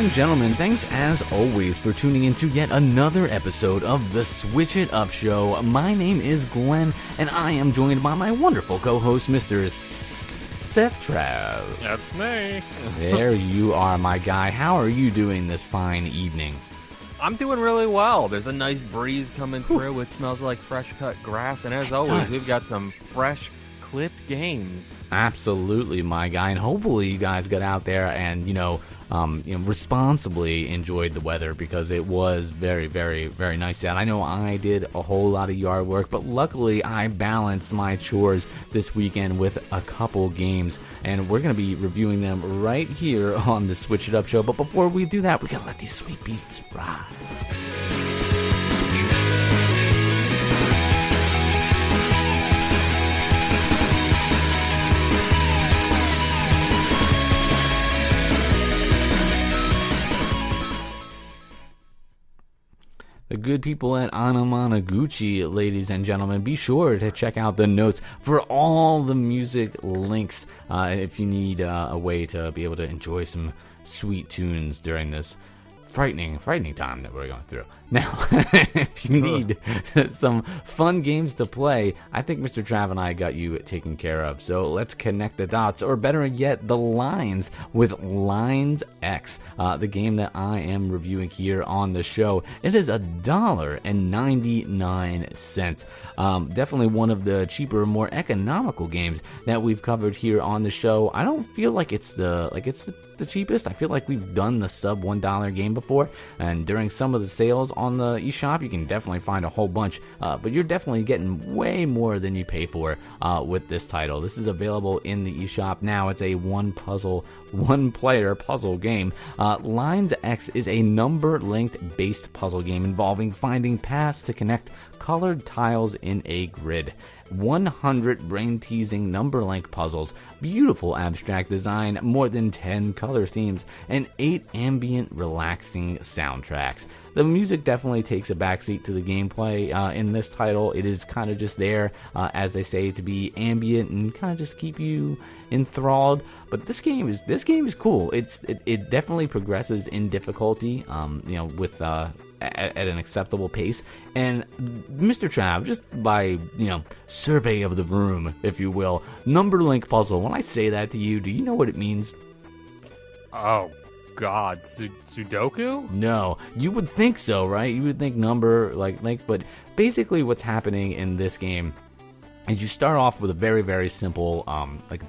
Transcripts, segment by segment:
and gentlemen, thanks as always for tuning in to yet another episode of the Switch It Up Show. My name is Glenn, and I am joined by my wonderful co-host, Mr. Seth Trav. That's me. There you are, my guy. How are you doing this fine evening? I'm doing really well. There's a nice breeze coming through. It smells like fresh cut grass, and as always, we've got some fresh clipped games. Absolutely, my guy, and hopefully you guys got out there and responsibly enjoyed the weather, because it was very, very, very nice out. I know I did a whole lot of yard work, but luckily I balanced my chores this weekend with a couple games, and we're going to be reviewing them right here on the Switch It Up Show. But before we do that, we got to let these sweet beats ride. The good people at Anamanaguchi, ladies and gentlemen, be sure to check out the notes for all the music links if you need a way to be able to enjoy some sweet tunes during this frightening time that we're going through. Now, if you need some fun games to play, I think Mr. Trav and I got you taken care of. So let's connect the dots, or better yet, the lines, with Lines X, the game that I am reviewing here on the show. It is $1.99. Definitely one of the cheaper, more economical games that we've covered here on the show. I don't feel like it's the cheapest. I feel like we've done the sub $1 game before, and during some of the sales on the eShop, you can definitely find a whole bunch, but you're definitely getting way more than you pay for with this title. This is available in the eShop now. It's a one-player puzzle game. Lines X is a number-linked based puzzle game involving finding paths to connect colored tiles in a grid. 100 brain-teasing number-length puzzles, beautiful abstract design, more than 10 color themes, and 8 ambient, relaxing soundtracks. The music definitely takes a backseat to the gameplay in this title. It is kind of just there, as they say, to be ambient and kind of just keep you enthralled. But this game is cool. It definitely progresses in difficulty, with at an acceptable pace. And Mr. Trav, just by survey of the room, if you will, number link puzzle. When I say that to you, do you know what it means? Oh God, Sudoku? No, you would think so, right? You would think number link, but basically what's happening in this game is you start off with a very, very simple,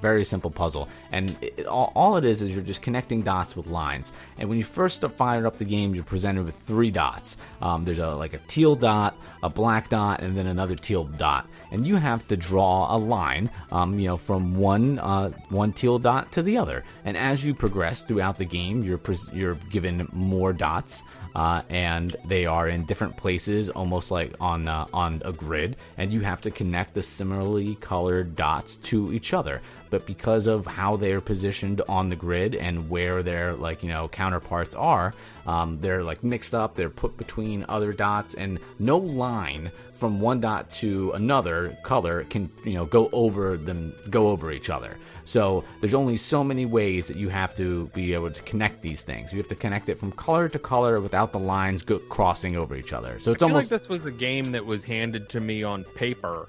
very simple puzzle, and all it is you're just connecting dots with lines. And when you first fire up the game, you're presented with 3 dots. There's a teal dot, a black dot, and then another teal dot. And you have to draw a line, from one teal dot to the other. And as you progress throughout the game, you're given more dots. And they are in different places, almost like on a grid, and you have to connect the similarly colored dots to each other. But because of how they're positioned on the grid and where their counterparts are, they're mixed up. They're put between other dots, and no line from one dot to another color can go over each other. So there's only so many ways that you have to be able to connect these things. You have to connect it from color to color without the lines crossing over each other. So it's I feel almost like this was a game that was handed to me on paper.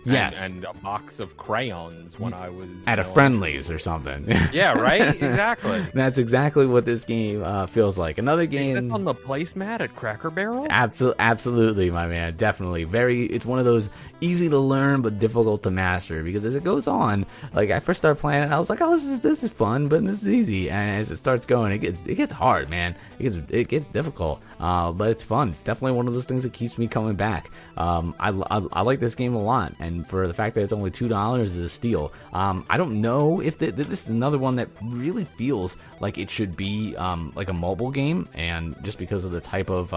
Yes. And a box of crayons when I was at a Friendlies or something. Yeah, right? Exactly. That's exactly what this game feels like. Another game. Is this on the placemat at Cracker Barrel? Absolutely, my man. Definitely. It's one of those easy to learn but difficult to master, because as it goes on, I first started playing it, I was like, oh, this is fun, but this is easy. And as it starts going, it gets hard, man. It gets difficult, but it's fun. It's definitely one of those things that keeps me coming back. I like this game a lot, and for the fact that it's only $2 is a steal. I don't know if this is another one that really feels like it should be like a mobile game, and just because of the type of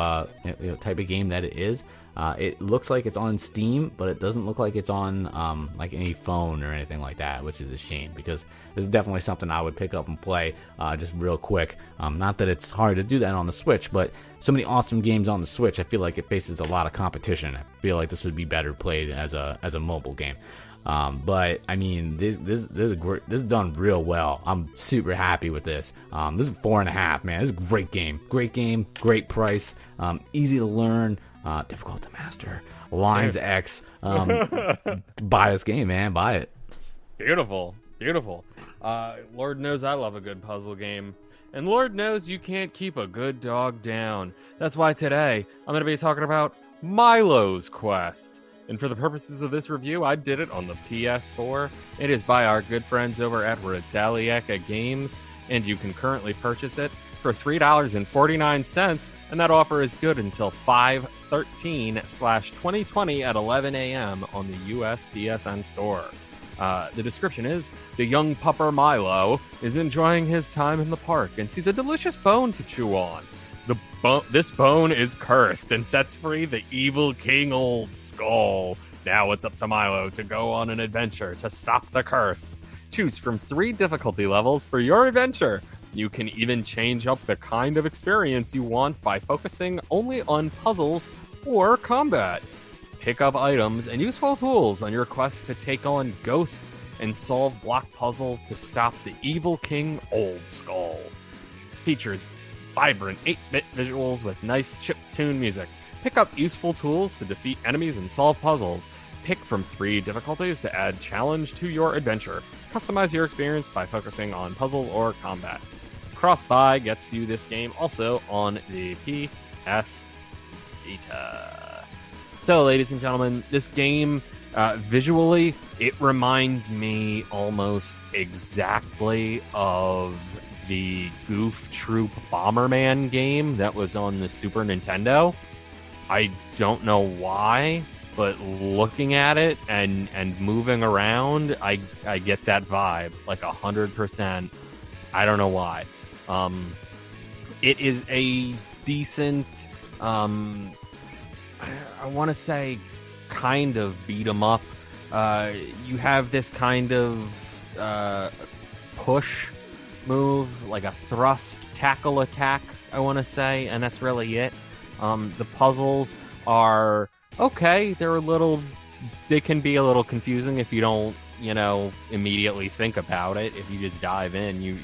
game that it is. It looks like it's on Steam, but it doesn't look like it's on any phone or anything like that, which is a shame, because this is definitely something I would pick up and play just real quick. Not that it's hard to do that on the Switch, but so many awesome games on the Switch, I feel like it faces a lot of competition. I feel like this would be better played as a mobile game. But I mean, this is done real well. I'm super happy with this. This is 4.5, man. This is a great game, great price, easy to learn, difficult to master. Lines X. Buy this game, man. Buy it. Beautiful. Lord knows I love a good puzzle game. And Lord knows you can't keep a good dog down. That's why today I'm going to be talking about Milos Quest. And for the purposes of this review, I did it on the PS4. It is by our good friends over at Rizalieka Games, and you can currently purchase it for $3.49, and that offer is good until 5/13/2020 at 11 a.m. on the US PSN Store. The description is, the young pupper Milo is enjoying his time in the park and sees a delicious bone to chew on. This bone is cursed and sets free the evil King Old Skull. Now it's up to Milo to go on an adventure to stop the curse. Choose from 3 difficulty levels for your adventure. You can even change up the kind of experience you want by focusing only on puzzles or combat. Pick up items and useful tools on your quest to take on ghosts and solve block puzzles to stop the evil King Old Skull. Features vibrant 8-bit visuals with nice chiptune music. Pick up useful tools to defeat enemies and solve puzzles. Pick from 3 difficulties to add challenge to your adventure. Customize your experience by focusing on puzzles or combat. Cross-buy gets you this game also on the PS Vita. So, ladies and gentlemen, this game, visually, it reminds me almost exactly of the Goof Troop Bomberman game that was on the Super Nintendo. I don't know why, but looking at it and moving around, I get that vibe, like 100%. I don't know why. It is a decent, I want to say, kind of beat 'em up. You have this kind of push move, like a thrust tackle attack, I want to say, and that's really it. The puzzles are okay. They can be a little confusing if you don't, immediately think about it. If you just dive in, you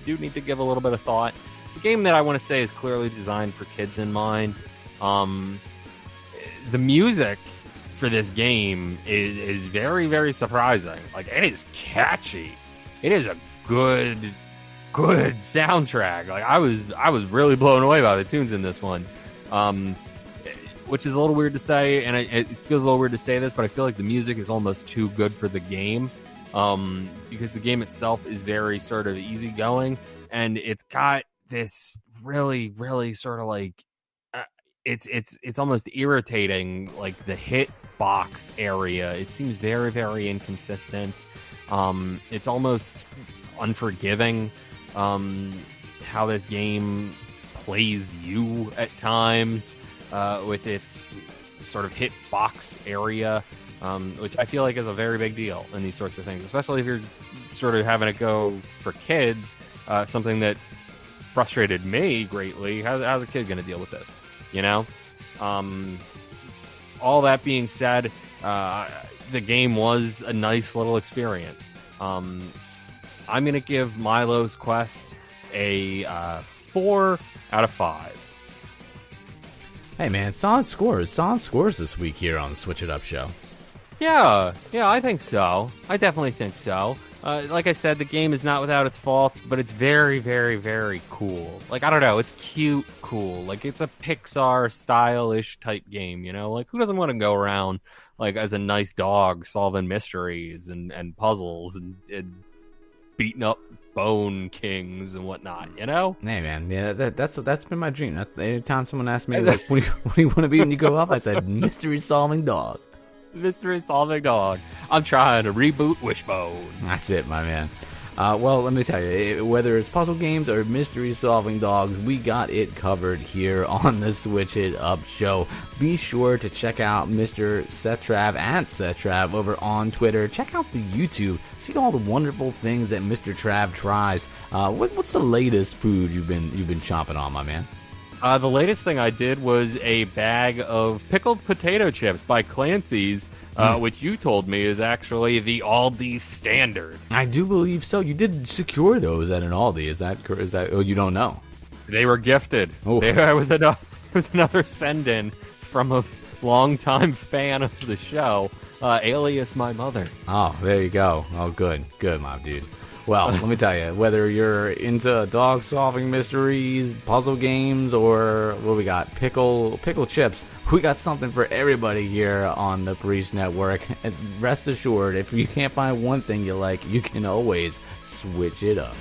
do need to give a little bit of thought. It's a game that I want to say is clearly designed for kids in mind. The music for this game is very, very surprising. Like, it is catchy. It is a good soundtrack. Like, I was really blown away by the tunes in this one, which is a little weird to say, and it feels a little weird to say this, but I feel like the music is almost too good for the game, because the game itself is very sort of easygoing, and it's got this really, really sort of like it's almost irritating, like the hit box area. It seems very, very inconsistent. It's almost unforgiving how this game plays you at times, with its sort of hit box area, which I feel like is a very big deal in these sorts of things, especially if you're sort of having to go for kids, something that frustrated me greatly. How's a kid going to deal with this? All that being said, the game was a nice little experience. I'm going to give Milos Quest a 4 out of 5. Hey man, solid scores this week here on the Switch It Up show. Yeah, I think so. I definitely think so. Like I said, the game is not without its faults, but it's very, very, very cool. Like, I don't know, it's cute cool. Like, it's a Pixar style-ish type game, Like, who doesn't want to go around, like, as a nice dog solving mysteries and puzzles and beating up bone kings and whatnot, Hey man, yeah, that's been my dream. Anytime someone asks me, like, what do you want to be when you grow up? I said, mystery solving dog. Mystery solving dog. I'm trying to reboot Wishbone. That's it, my man. Well, let me tell you, whether it's puzzle games or mystery solving dogs, we got it covered here on the Switch It Up show. Be sure to check out Mr. Setrav at Setrav over on Twitter. Check out the YouTube. See all the wonderful things that Mr. Trav tries. What's the latest food you've been chomping on, my man? The latest thing I did was a bag of pickled potato chips by Clancy's, which you told me is actually the Aldi standard. I do believe so. You did secure those at an Aldi. Is that correct? Oh, you don't know? They were gifted. It was another send-in from a longtime fan of the show, alias my mother. Oh, there you go. Oh, good, my dude. Well, let me tell you, whether you're into dog-solving mysteries, puzzle games, or what we got, pickle chips, we got something for everybody here on the Breach Network. And rest assured, if you can't find one thing you like, you can always switch it up.